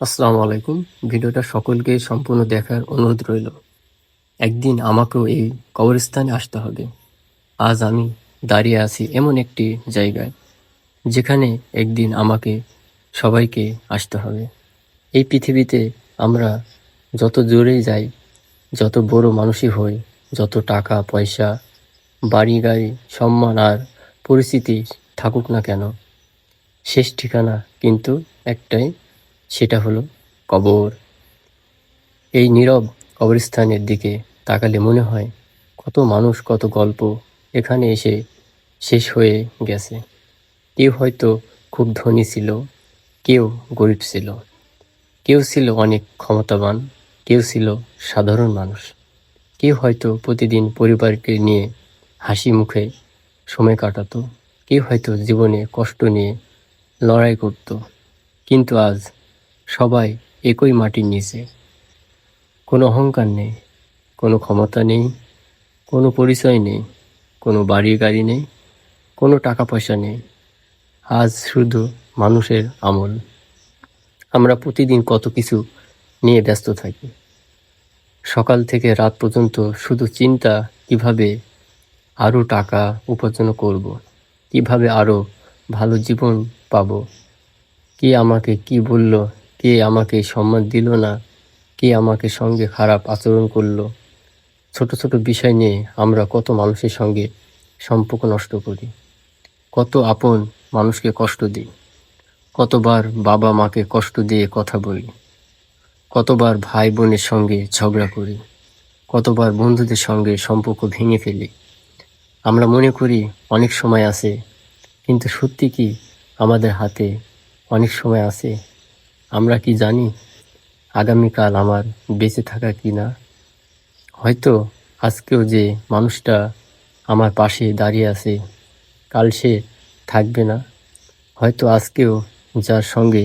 আসসালামু আলাইকুম। ভিডিওটা সকলকে সম্পূর্ণ দেখার অনুরোধ রইল। একদিন আমাকেও এই কবরস্থানে আসতে হবে। আজ আমি দাঁড়িয়ে আছি এমন একটি জায়গায়, যেখানে একদিন আমাকে সবাইকে আসতে হবে। এই পৃথিবীতে আমরা যত জোরেই যাই, যত বড় মানুষই হই, যত টাকা পয়সা, বাড়ি গাড়ি, সম্মান আর পরিস্থিতি থাকুক না কেন, শেষ ঠিকানা কিন্তু একটাই, সেটা হলো কবর। এই নীরব কবরস্থানের দিকে তাকালে মনে হয় কত মানুষ, কত গল্প এখানে এসে শেষ হয়ে গেছে। কেউ হয়তো খুব ধনী ছিল, কেউ গরিব ছিল, কেউ ছিল অনেক ক্ষমতাবান, কেউ ছিল সাধারণ মানুষ, কেউ হয়তো প্রতিদিন পরিবারকে নিয়ে হাসি মুখে সময় কাটাতো, কেউ হয়তো জীবনে কষ্ট নিয়ে লড়াই করত। কিন্তু আজ সবাই একই মাটির নিচে। কোনো অহংকার নেই, কোনো ক্ষমতা নেই, কোনো পরিচয় নেই, কোনো বাড়ি গাড়ি নেই, কোনো টাকা পয়সা নেই। আজ শুধু মানুষের আমল। আমরা প্রতিদিন কত কিছু নিয়ে ব্যস্ত থাকি। সকাল থেকে রাত পর্যন্ত শুধু চিন্তা, কিভাবে আরও টাকা উপার্জন করব, কিভাবে আরও ভালো জীবন পাব, কে আমাকে কি বলল, কে আমাকে সম্মান দিল না, কে আমাকে সঙ্গে খারাপ আচরণ করলো। ছোট ছোট বিষয় নিয়ে আমরা কত মানুষের সঙ্গে সম্পর্ক নষ্ট করি, কত আপন মানুষকে কষ্ট দিই, কতবার বাবা মাকে কষ্ট দিয়ে কথা বলি, কতবার ভাই বোনের সঙ্গে ঝগড়া করি, কতবার বন্ধুদের সঙ্গে সম্পর্ক ভেঙে ফেলি। আমরা মনে করি অনেক সময় আছে, কিন্তু সত্যি কি আমাদের হাতে অনেক সময় আছে? আমরা কি জানি আগামীকাল আমার বেঁচে থাকা কি না? হয়তো আজকেও যে মানুষটা আমার পাশে দাঁড়িয়ে আছে, কাল সে থাকবে না। হয়তো আজকেও যার সঙ্গে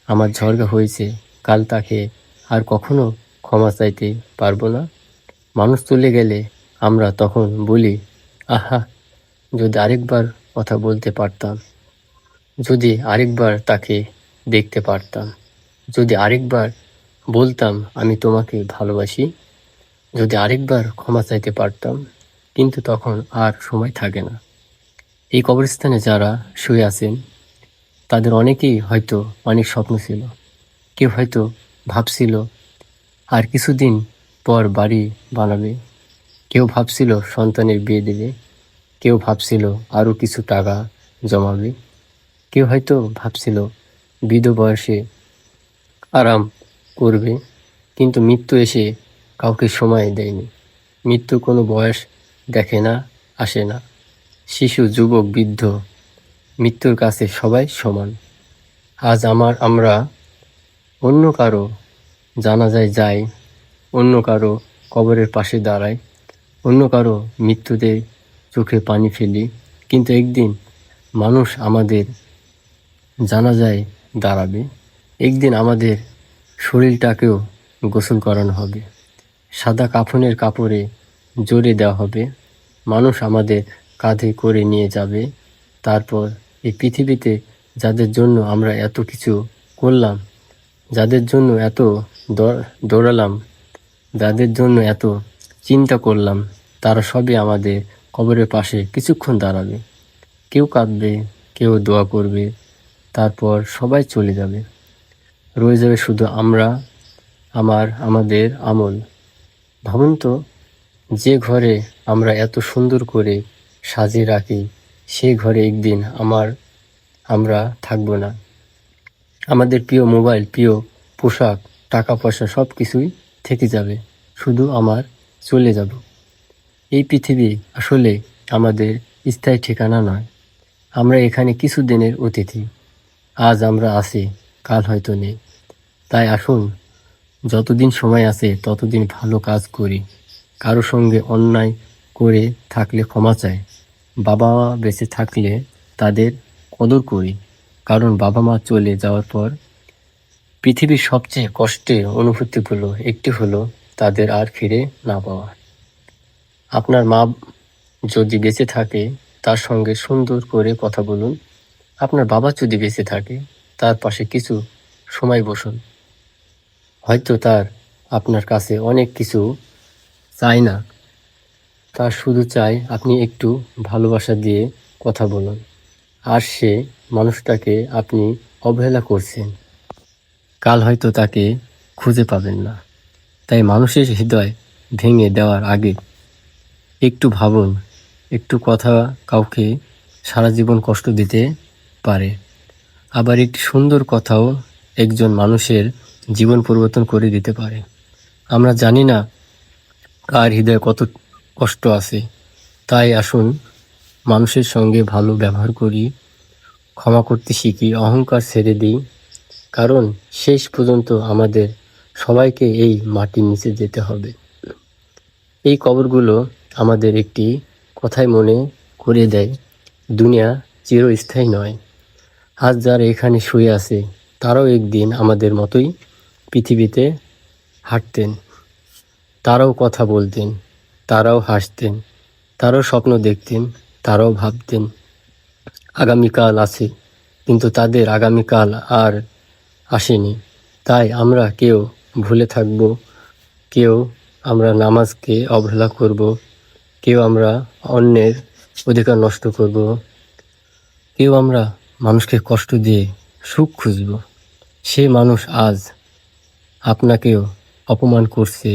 আমার ঝগড়া হয়েছে, কাল তাকে আর কখনো ক্ষমা চাইতে পারবো না। মানুষ চলে গেলে আমরা তখন বলি, আহা, যদি আরেকবার কথা বলতে পারতাম, যদি আরেকবার তাকে দেখতে পারতাম, যদি আরেকবার বলতাম আমি তোমাকে ভালোবাসি, যদি আরেকবার ক্ষমা চাইতে পারতাম। কিন্তু তখন আর সময় থাকে না। এই কবরস্থানে যারা শুয়ে আছেন, তাদের অনেকেই হয়তো অনেক স্বপ্ন ছিল। কেউ হয়তো ভাবছিল আর কিছুদিন পর বাড়ি বানাবে, কেউ ভাবছিল সন্তানের বিয়ে দেবে, কেউ ভাবছিল আরও কিছু টাকা জমাবে, কেউ হয়তো ভাবছিল বৃদ্ধ বয়সে আরাম করবে। কিন্তু মৃত্যু এসে কাউকে সময় দেয়নি। মৃত্যু কোনো বয়স দেখে না, আসে না। শিশু, যুবক, বৃদ্ধ, মৃত্যুর কাছে সবাই সমান। আজ আমরা অন্য কারো জানাজায় যাই, অন্য কারো কবরের পাশে দাঁড়াই, অন্য কারো মৃত্যুতে চোখে পানি ফেলি। কিন্তু একদিন মানুষ আমাদের জানাজায় দাঁড়াবে। একদিন আমাদের শরীরটাকেও গোসল করানো হবে, সাদা কাফনের কাপড়ে জড়িয়ে দেওয়া হবে। মানুষ আমাদের কাঁধে করে নিয়ে যাবে। তারপর এই পৃথিবীতে যাদের জন্য আমরা এত কিছু করলাম, যাদের জন্য এত দৌড়ালাম, যাদের জন্য এত চিন্তা করলাম, তারা সবই আমাদের কবরের পাশে কিছুক্ষণ দাঁড়াবে। কেউ কাঁদবে, কেউ দোয়া করবে, তারপর সবাই চলে যাবে। রয়ে যাবে শুধু আমরা, আমাদের আমল। ভাবুন তো, যে ঘরে আমরা এত সুন্দর করে সাজিয়ে রাখি, সেই ঘরে একদিন আমরা থাকবো না। আমাদের প্রিয় মোবাইল, প্রিয় পোশাক, টাকা পয়সা সব কিছুই থেকে যাবে, শুধু আমার চলে যাব। এই পৃথিবী আসলে আমাদের স্থায়ী ঠিকানা নয়। আমরা এখানে কিছুদিনের অতিথি। আজ আমরা আছি, কাল হয়তো নেই। তাই আসুন, যতদিন সময় আছে ততদিন ভালো কাজ করি। কারো সঙ্গে অন্যায় করে থাকলে ক্ষমা চাই। বাবা মা বেঁচে থাকলে তাদের কদর করি, কারণ বাবা মা চলে যাওয়ার পর পৃথিবীর সবচেয়ে কষ্টের অনুভূতিগুলো একটি হলো তাদের আর ফিরে না পাওয়া। আপনার মা যদি বেঁচে থাকে, তার সঙ্গে সুন্দর করে কথা বলুন। আপনার বাবা যদি বেঁচে থাকে, তার পাশে কিছু সময় বসুন। হয়তো তার আপনার কাছে অনেক কিছু চায় না, তার শুধু চায় আপনি একটু ভালোবাসা দিয়ে কথা বলুন। আর সে মানুষটাকে আপনি অবহেলা করছেন, কাল হয়তো তাকে খুঁজে পাবেন না। তাই মানুষের হৃদয় ভেঙে দেওয়ার আগে একটু ভাবুন, একটু কথা কাউকে সারা জীবন কষ্ট দিতে পারে। আবার একটি সুন্দর কথাও একজন মানুষের জীবন পরিবর্তন করে দিতে পারে। আমরা জানি না কার হৃদয়ে কত কষ্ট আছে, তাই আসুন মানুষের সঙ্গে ভালো ব্যবহার করি, ক্ষমা করতে শিখি, অহংকার ছেড়ে দিই। কারণ শেষ পর্যন্ত আমাদের সবাইকে এই মাটির নিচে যেতে হবে। এই কবরগুলো আমাদের একটি কথাই মনে করিয়ে দেয়, দুনিয়া চিরস্থায়ী নয়। আজ যারা এখানে শুয়ে আছে তারাও একদিন আমাদের মতোই পৃথিবীতে হাঁটতেন, তারাও কথা বলতেন, তারাও হাসতেন, তারাও স্বপ্ন দেখতেন, তারাও ভাবতেন আগামীকাল আছে, কিন্তু তাদের আগামীকাল আর আসেনি। তাই আমরা কেউ ভুলে থাকব, কেউ আমরা নামাজকে অবহেলা করব, কেউ আমরা অন্যের অধিকার নষ্ট করব, কেউ আমরা মানুষকে কষ্ট দিয়ে সুখ খুঁজব। সে মানুষ আজ আপনাকেও অপমান করছে,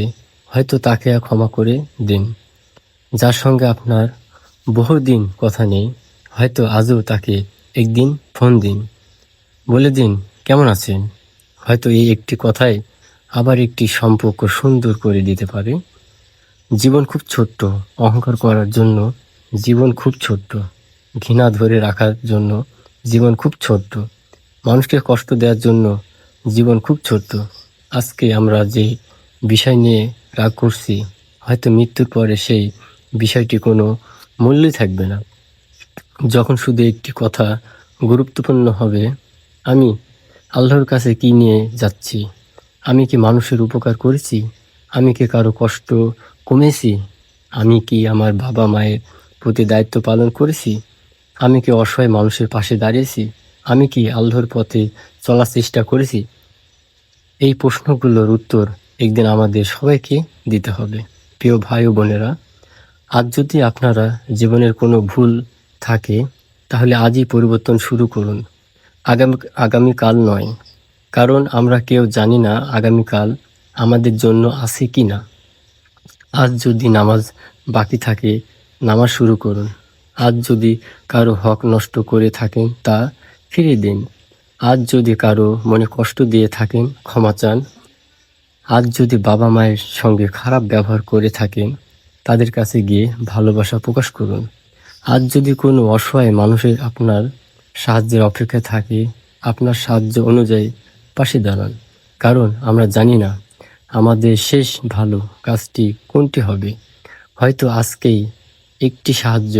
হয়তো তাকে ক্ষমা করে দিন। যার সঙ্গে আপনার বহুদিন কথা নেই, হয়তো আজও তাকে একদিন ফোন দিন, বলে দিন কেমন আছেন। হয়তো এই একটি কথাই আবার একটি সম্পর্ক সুন্দর করে দিতে পারে। জীবন খুব ছোট্ট, অহংকার করার জন্য জীবন খুব ছোট্ট, ঘৃণা ধরে রাখার জন্য জীবন খুব ছোট্ট, মানুষকে কষ্ট দেওয়ার জন্য জীবন খুব ছোট্ট। আজকে আমরা যে বিষয় নিয়ে রাগ করছি, হয়তো মৃত্যুর পরে সেই বিষয়টি কোনো মূল্যই থাকবে না। যখন শুধু একটি কথা গুরুত্বপূর্ণ হবে, আমি আল্লাহর কাছে কি নিয়ে যাচ্ছি, আমি কি মানুষের উপকার করেছি, আমি কি কারো কষ্ট কমেছি, আমি কি আমার বাবা মায়ের প্রতি দায়িত্ব পালন করেছি, আমি কি অসহায় মানুষের পাশে দাঁড়িয়েছি, আমি কি আল্লাহর পথে চলার চেষ্টা করেছি। এই প্রশ্নগুলোর উত্তর একদিন আমাদের সবাইকে দিতে হবে। প্রিয় ভাই ও বোনেরা, আজ যদি আপনারা জীবনের কোনো ভুল থাকে, তাহলে আজই পরিবর্তন শুরু করুন, আগামীকাল নয়। কারণ আমরা কেউ জানি না আগামীকাল আমাদের জন্য আছে কি না। আজ যদি নামাজ বাকি থাকে, নামাজ শুরু করুন। আজ যদি কারো হক নষ্ট করে থাকেন, তা ফিরিয়ে দিন। আজ যদি কারো মনে কষ্ট দিয়ে থাকেন, ক্ষমা চান। আজ যদি বাবা মায়ের সঙ্গে খারাপ ব্যবহার করে থাকেন, তাদের কাছে গিয়ে ভালোবাসা প্রকাশ করুন। আজ যদি কোনো অসহায় মানুষের আপনার সাহায্যের অপেক্ষায় থাকে, আপনার সাহায্য অনুযায়ী পাশে দাঁড়ান। কারণ আমরা জানি না আমাদের শেষ ভালো কাজটি কোনটি হবে। হয়তো আজকেই একটি সাহায্য,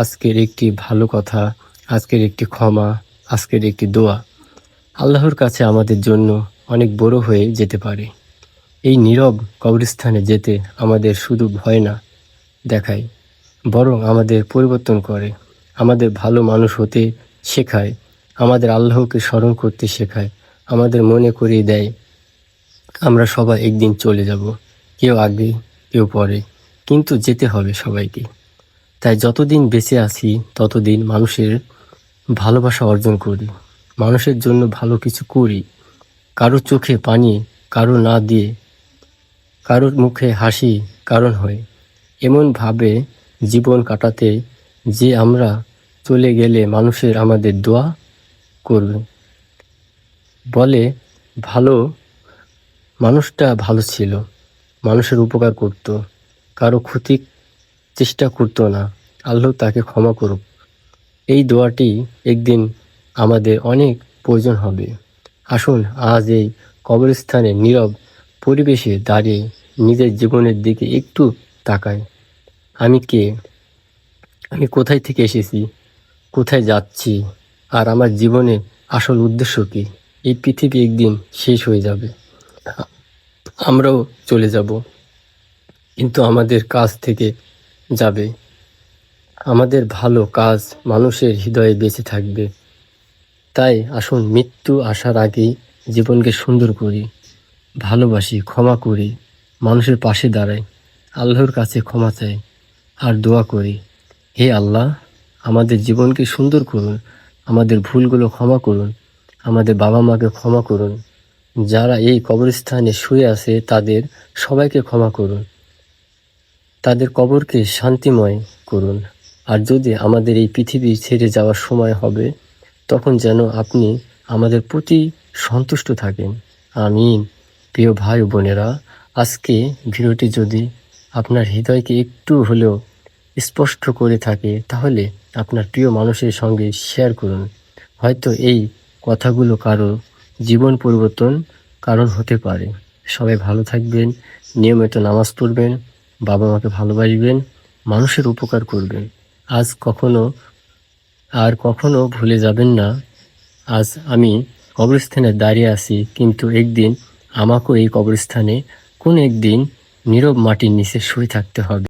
আজকের একটি ভালো কথা, আজকের একটি ক্ষমা, আজকের একটি দোয়া আল্লাহর কাছে আমাদের জন্য অনেক বড় হয়ে যেতে পারে। এই নীরব কবরস্থানে যেতে আমাদের শুধু ভয় না দেখায়, বরং আমাদের পরিবর্তন করে, আমাদের ভালো মানুষ হতে শেখায়, আমাদের আল্লাহকে স্মরণ করতে শেখায়, আমাদের মনে করিয়ে দেয় আমরা সবাই একদিন চলে যাব, কেউ আগে কেউ পরে, কিন্তু যেতে হবে সবাইকে। তাই যতদিন বেঁচে আছি ততদিন মানুষের ভালোবাসা অর্জন করি, মানুষের জন্য ভালো কিছু করি, কারো চোখে পানি কারো না দিয়ে, কারোর মুখে হাসি কারণ হয়, এমনভাবে জীবন কাটাতে যে আমরা চলে গেলে মানুষের আমাদের দোয়া করবে, বলে ভালো মানুষটা ভালো ছিল, মানুষের উপকার করত, কারো ক্ষতির চেষ্টা করতো না, আল্লাহ তাকে ক্ষমা করুক। এই দোয়াটি একদিন আমাদের অনেক প্রয়োজন হবে। আসুন আজ এই কবরস্থানে নীরব পরিবেশে দাঁড়িয়ে নিজের জীবনের দিকে একটু তাকাই। আমি কে, আমি কোথায় থেকে এসেছি, কোথায় যাচ্ছি, আর আমার জীবনে আসল উদ্দেশ্য কী। এই পৃথিবী একদিন শেষ হয়ে যাবে, আমরাও চলে যাব, কিন্তু আমাদের কাছ থেকে যাবে, আমাদের ভালো কাজ মানুষের হৃদয়ে বেঁচে থাকবে। তাই আসুন মৃত্যু আসার আগেই জীবনকে সুন্দর করি, ভালোবাসি, ক্ষমা করি, মানুষের পাশে দাঁড়াই, আল্লাহর কাছে ক্ষমা চাই আর দোয়া করি, হে আল্লাহ, আমাদের জীবনকে সুন্দর করুন, আমাদের ভুলগুলো ক্ষমা করুন, আমাদের বাবা মাকে ক্ষমা করুন, যারা এই কবরস্থানে শুয়ে আছে তাদের সবাইকে ক্ষমা করুন, তাদের কবরকে শান্তিময় করুন। আর যদি আমাদের এই পৃথিবী ছেড়ে যাওয়ার সময় হবে, তখন যেন আপনি আমাদের প্রতি সন্তুষ্ট থাকেন। আমিন। প্রিয় ভাই ও বোনেরা, আজকে ভিডিওটি যদি আপনার হৃদয়কে একটু হলেও স্পষ্ট করে থাকে, তাহলে আপনার প্রিয় মানুষের সঙ্গে শেয়ার করুন। হয়তো এই কথাগুলো কারো জীবন পরিবর্তন কারণ হতে পারে। সবাই ভালো থাকবেন, নিয়মিত নামাজ পড়বেন, বাবা মাকে ভালোবাসবেন, মানুষের উপকার করবেন। আর কখনো ভুলে যাবেন না, আজ আমি কবরস্থানে দাঁড়িয়ে আছি, কিন্তু একদিন আমাকেও এই কবরস্থানে কোন একদিন নীরব মাটির নিচে শুয়ে থাকতে হবে।